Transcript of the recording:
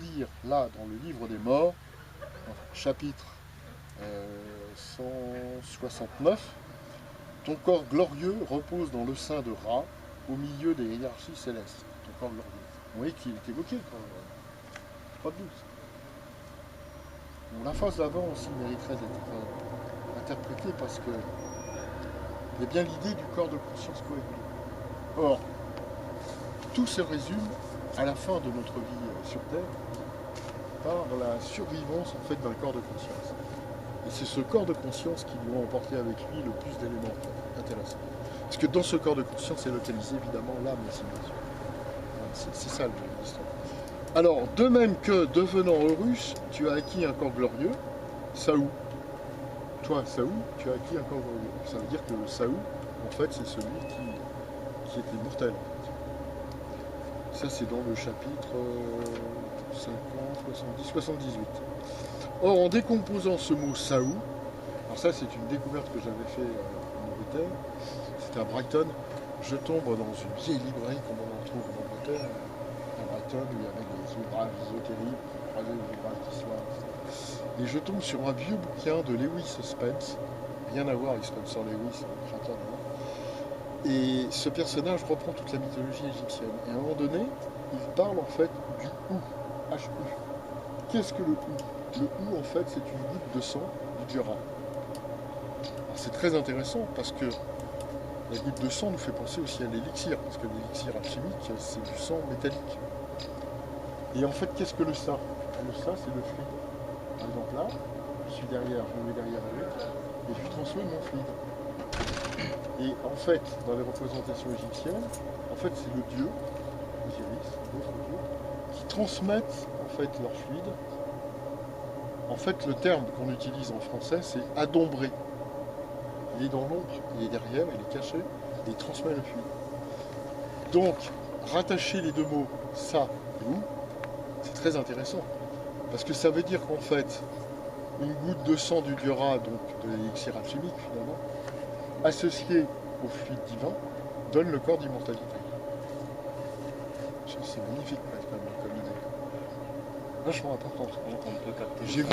Lire là dans le livre des morts, chapitre 169, ton corps glorieux repose dans le sein de Ra, au milieu des hiérarchies célestes. Ton corps glorieux. Vous voyez qu'il est évoqué quand même. Pas de doute. Bon, la phrase d'avant aussi mériterait d'être interprétée parce que il y a bien l'idée du corps de conscience coagulé. Or, tout se résume à la fin de notre vie sur Terre par la survivance en fait d'un corps de conscience. Et c'est ce corps de conscience qui doit emporter avec lui le plus d'éléments intéressants. Parce que dans ce corps de conscience est localisée évidemment l'âme et ses mesures. C'est ça l'histoire. Alors, de même que devenant Horus, tu as acquis un corps glorieux, Saou. Toi, Saou, tu as acquis un corps glorieux. Ça veut dire que Saou, en fait, c'est celui qui était mortel. Ça, c'est dans le chapitre 50, 70, 78. Or, en décomposant ce mot Saou, alors ça, c'est une découverte que j'avais fait en Angleterre, c'était à Brighton. Je tombe dans une vieille librairie comme on en trouve en Angleterre, à Brighton, où il y avait des ouvrages ésotériques, des ouvrages d'histoire, etc. Et je tombe sur un vieux bouquin de Lewis Spence, rien à voir avec Spencer Lewis, le créateur de l'art. Et ce personnage reprend toute la mythologie égyptienne. Et à un moment donné, il parle en fait du Ou, H-U. Qu'est-ce que le Ou? Le Ou, en fait, c'est une goutte de sang du Djara. C'est très intéressant parce que la goutte de sang nous fait penser aussi à l'élixir, parce que l'élixir alchimique, c'est du sang métallique. Et en fait, qu'est-ce que le ça? Le ça, c'est le fluide. Par exemple, là, je suis derrière, je me mets derrière lui, et je lui transmets mon fluide. Et en fait, dans les représentations égyptiennes, en fait, c'est le dieu, Osiris, d'autres dieux, qui transmettent en fait leur fluide. En fait, le terme qu'on utilise en français, c'est adombrer. Il est dans l'ombre, il est derrière, il est caché, et il transmet le fluide. Donc, rattacher les deux mots ça et ou, c'est très intéressant. Parce que ça veut dire qu'en fait, une goutte de sang du Djara, donc de l'élixir alchimique finalement, associé au fluide divin, donne le corps d'immortalité. C'est magnifique comme idée. Vachement important. On peut capter. J'ai vu